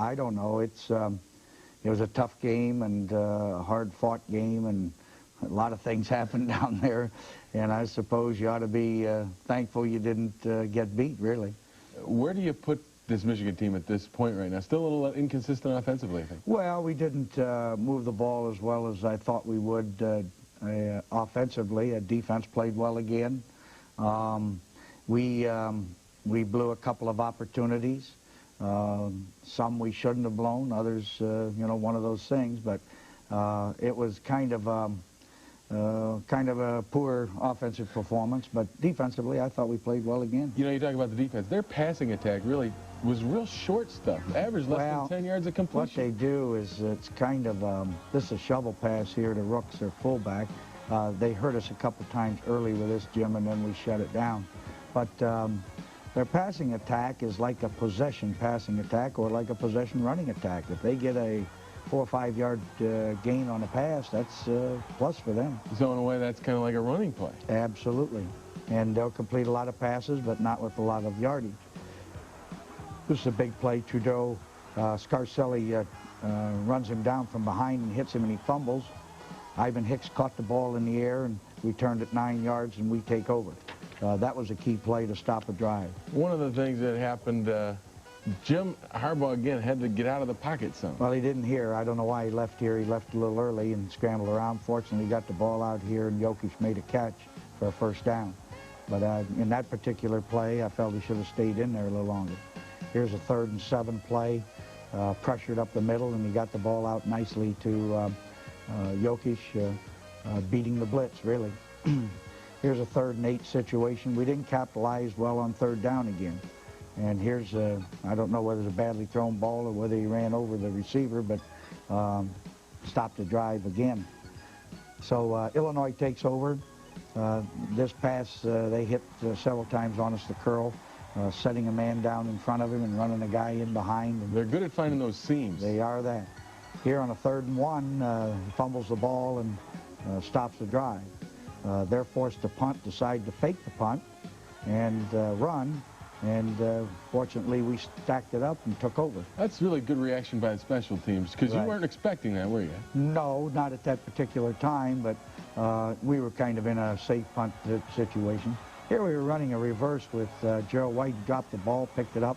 I don't know. It was a tough game and a hard-fought game, and a lot of things happened down there. And I suppose you ought to be thankful you didn't get beat, really. Where do you put this Michigan team at this point right now? Still a little inconsistent offensively, I think. Well, we didn't move the ball as well as I thought we would offensively. Defense played well again. We blew a couple of opportunities. Some we shouldn't have blown, others, you know, one of those things. But it was kind of a poor offensive performance. But defensively, I thought we played well again. You know, you talk about the defense. Their passing attack really was real short stuff. Average less than 10 yards of completion. What they do is it's kind of, this is a shovel pass here to Rooks, their fullback. They hurt us a couple times early with this, Jim, and then we shut it down. But their passing attack is like a possession passing attack or like a possession running attack. If they get a 4 or 5 yard gain on a pass, that's plus for them. So in a way, that's kind of like a running play. Absolutely. And they'll complete a lot of passes, but not with a lot of yardage. This is a big play. Trudeau, Scarcelli runs him down from behind and hits him, and he fumbles. Ivan Hicks caught the ball in the air, and we turned it 9 yards, and we take over. That was a key play to stop a drive. One of the things that happened, Jim Harbaugh, again, had to get out of the pocket some. Well, he didn't hear. I don't know why he left here. He left a little early and scrambled around. Fortunately, he got the ball out here, and Jokic made a catch for a first down. But in that particular play, I felt he should have stayed in there a little longer. Here's a 3rd and 7 play, pressured up the middle, and he got the ball out nicely to Jokic, beating the blitz, really. Here's a 3rd and 8 situation. We didn't capitalize well on 3rd down again. And here's I don't know whether it's a badly thrown ball or whether he ran over the receiver, but stopped the drive again. So Illinois takes over. This pass, they hit several times on us, the curl, setting a man down in front of him and running a guy in behind. And they're good at finding those seams. They are that. Here on a 3rd and 1, he fumbles the ball and stops the drive. They're forced to punt, decide to fake the punt and run. And fortunately, we stacked it up and took over. That's really good reaction by the special teams, because you weren't expecting that, were you? No, not at that particular time, but we were kind of in a safe punt situation. Here we were running a reverse with Gerald White. Dropped the ball, picked it up,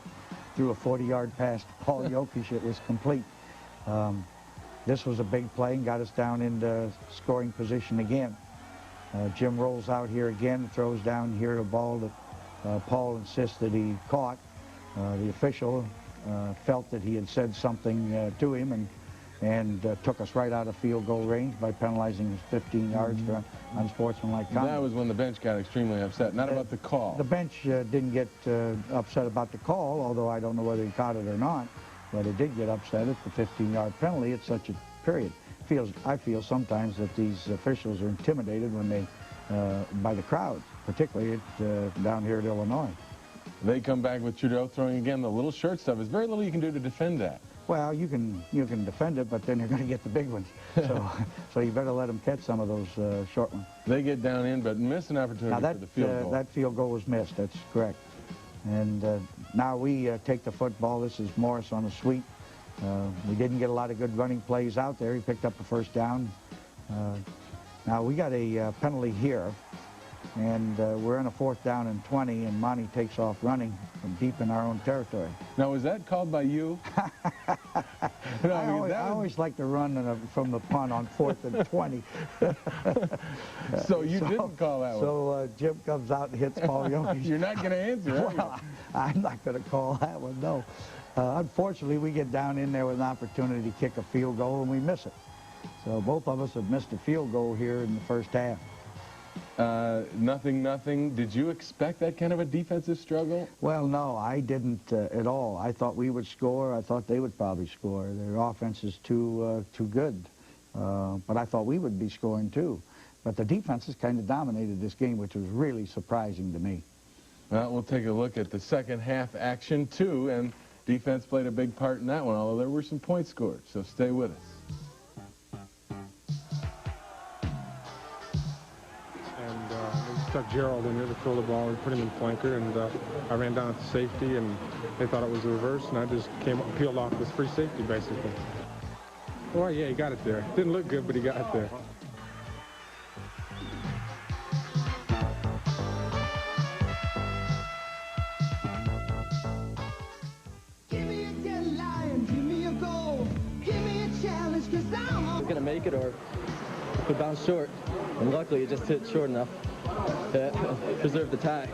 threw a 40-yard pass to Paul Jokic. It was complete. This was a big play and got us down into scoring position again. Jim rolls out here again, throws down here a ball that Paul insists that he caught. The official felt that he had said something to him and took us right out of field goal range by penalizing us 15 yards for unsportsmanlike conduct. That was when the bench got extremely upset, not about the call. The bench didn't get upset about the call, although I don't know whether he caught it or not, but it did get upset at the 15-yard penalty at such a period. I feel sometimes that these officials are intimidated when they by the crowd, particularly down here at Illinois. They come back with Trudeau throwing again the little short stuff. There's very little you can do to defend that. Well, you can defend it, but then you're going to get the big ones. So you better let them catch some of those short ones. They get down in, but miss an opportunity for the field goal. That field goal was missed. That's correct. And now we take the football. This is Morris on the sweep. We didn't get a lot of good running plays out there. He picked up the first down. Now we got a penalty here, and we're in a 4th down and 20, and Monty takes off running from deep in our own territory. Now, was that called by you? I always like to run from the punt on 4th and 20. So you didn't call that one? So Jim comes out and hits Paul Jokic. You're not going to answer, are you? Well, I'm not going to call that one, no. Unfortunately, we get down in there with an opportunity to kick a field goal, and we miss it. So both of us have missed a field goal here in the first half. 0-0. Did you expect that kind of a defensive struggle? Well, no, I didn't at all. I thought we would score. I thought they would probably score. Their offense is too good. But I thought we would be scoring too. But the defense has kind of dominated this game, which was really surprising to me. Well, we'll take a look at the second half action too, and defense played a big part in that one, although there were some points scored. So stay with us. stuck Gerald in there to throw the ball and put him in flanker, and I ran down to safety, and they thought it was the reverse, and I just peeled off this free safety, basically. Well, yeah, he got it there. Didn't look good, but he got it there. We're going to make it, or we bounced short, and luckily it just hit short enough to preserve the tie.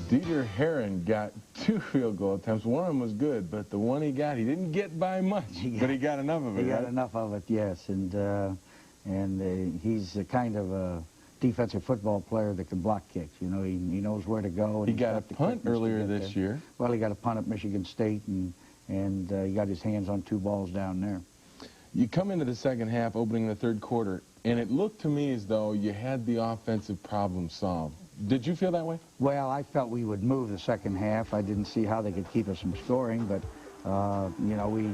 Dieter Herron got 2 field goal attempts. One of them was good, but the one he got, he didn't get by much, but he got enough of it. He got enough of it, yes, and he's a kind of a defensive football player that can block kicks. You know, he knows where to go. And he got a punt earlier this year. Well, he got a punt at Michigan State, and he got his hands on 2 balls down there. You come into the second half, opening the third quarter, and it looked to me as though you had the offensive problem solved. Did you feel that way? Well, I felt we would move the second half. I didn't see how they could keep us from scoring, but, you know, we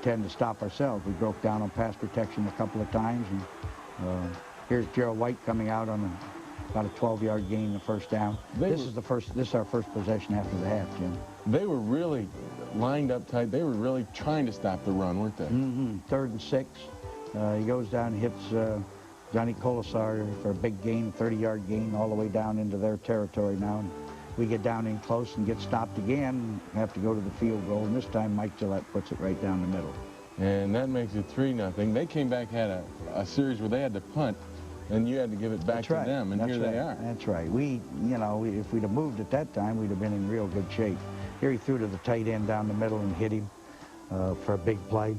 tend to stop ourselves. We broke down on pass protection a couple of times, and here's Gerald White coming out on about a 12-yard gain, the first down. This is our first possession after the half, Jim. They were really lined up tight. They were really trying to stop the run, weren't they? Mm-hmm. 3rd and 6. He goes down and hits Johnny Colasar for a big gain, 30-yard gain, all the way down into their territory now. And we get down in close and get stopped again, have to go to the field goal, and this time Mike Gillette puts it right down the middle. And that makes it 3-0. They came back, had a series where they had to punt, and you had to give it back to them, and here they are. That's right. You know, if we'd have moved at that time, we'd have been in real good shape. Here he threw to the tight end down the middle and hit him for a big play.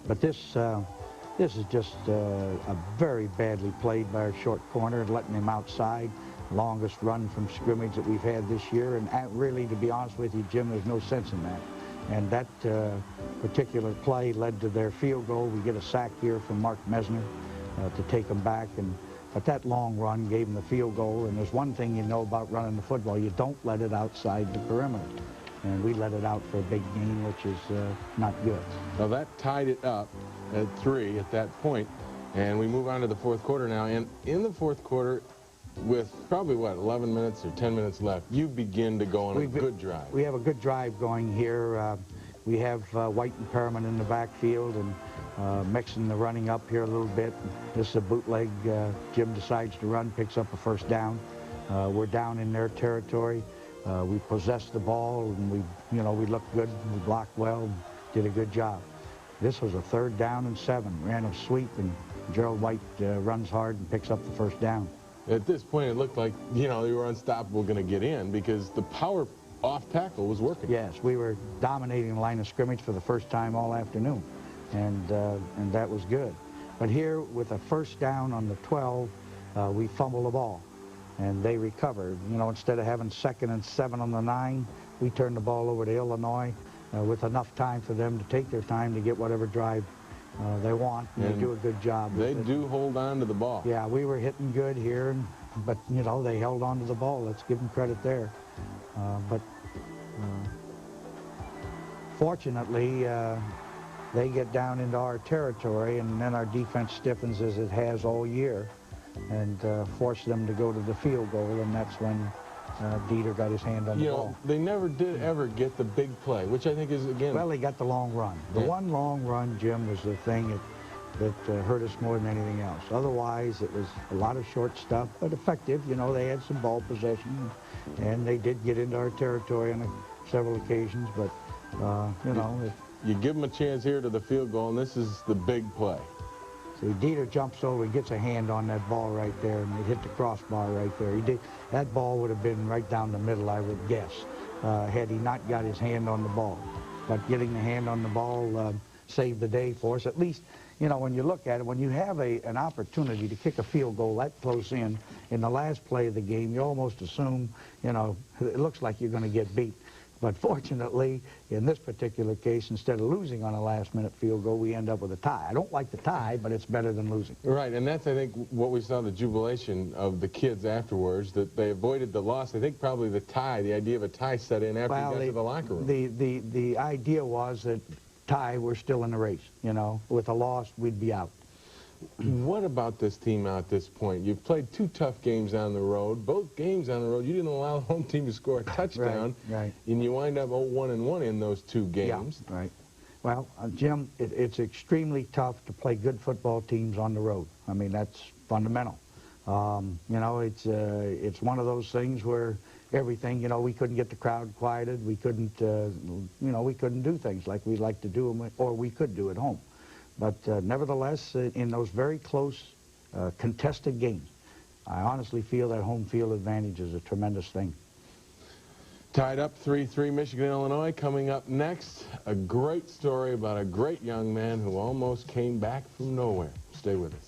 But this is just a very badly played by our short corner, letting him outside. Longest run from scrimmage that we've had this year, and really, to be honest with you, Jim, there's no sense in that. And that particular play led to their field goal. We get a sack here from Mark Mesner to take them back, but that long run gave them the field goal. And there's one thing you know about running the football: you don't let it outside the perimeter. And we let it out for a big gain, which is not good. Now that tied it up at 3 at that point, and we move on to the fourth quarter now. And in the fourth quarter, with probably, what, 11 minutes or 10 minutes left, you begin to go on a good drive. We have a good drive going here. We have White and Perriman in the backfield, and mixing the running up here a little bit. This is a bootleg. Jim decides to run, picks up a first down. We're down in their territory. We possessed the ball, and we looked good. We blocked well, did a good job. This was a 3rd down and 7. Ran a sweep, and Gerald White runs hard and picks up the first down. At this point, it looked like, you know, they were unstoppable going to get in because the power off tackle was working. Yes, we were dominating the line of scrimmage for the first time all afternoon, and that was good. But here, with a first down on the 12, we fumble the ball, and they recovered. You know, instead of having 2nd and 7 on the 9, we turned the ball over to Illinois with enough time for them to take their time to get whatever drive they want, and they do a good job. They do hold on to the ball. Yeah, we were hitting good here, but, you know, they held on to the ball. Let's give them credit there. But fortunately, they get down into our territory, and then our defense stiffens as it has all year, and force them to go to the field goal, and that's when Dieter got his hand on the ball. They never did ever get the big play, which I think is, again... Well, they got the long run. The one long run, Jim, was the thing that hurt us more than anything else. Otherwise, it was a lot of short stuff, but effective. You know, they had some ball possession, and they did get into our territory on several occasions, but, you know... You give them a chance here to the field goal, and this is the big play. So Dieter jumps over, he gets a hand on that ball right there, and it hit the crossbar right there. That ball would have been right down the middle, I would guess, had he not got his hand on the ball. But getting the hand on the ball saved the day for us. At least, you know, when you look at it, when you have an opportunity to kick a field goal that close in the last play of the game, you almost assume, you know, it looks like you're going to get beat. But fortunately, in this particular case, instead of losing on a last-minute field goal, we end up with a tie. I don't like the tie, but it's better than losing. Right, and that's, I think, what we saw the jubilation of the kids afterwards, that they avoided the loss. I think probably the tie, the idea of a tie set in after you got to the locker room. The idea was that tie, we're still in the race, you know. With a loss, we'd be out. What about this team now at this point? You've played 2 tough games on the road. Both games on the road, you didn't allow the home team to score a touchdown. Right. And you wind up 0-1-1 in those 2 games. Yeah, right. Well, Jim, it's extremely tough to play good football teams on the road. I mean, that's fundamental. You know, it's one of those things where everything, you know, we couldn't get the crowd quieted. We couldn't, you know, we couldn't do things like we like to do them, or we could do at home. But nevertheless, in those very close, contested games, I honestly feel that home field advantage is a tremendous thing. Tied up 3-3, Michigan, Illinois. Coming up next, a great story about a great young man who almost came back from nowhere. Stay with us.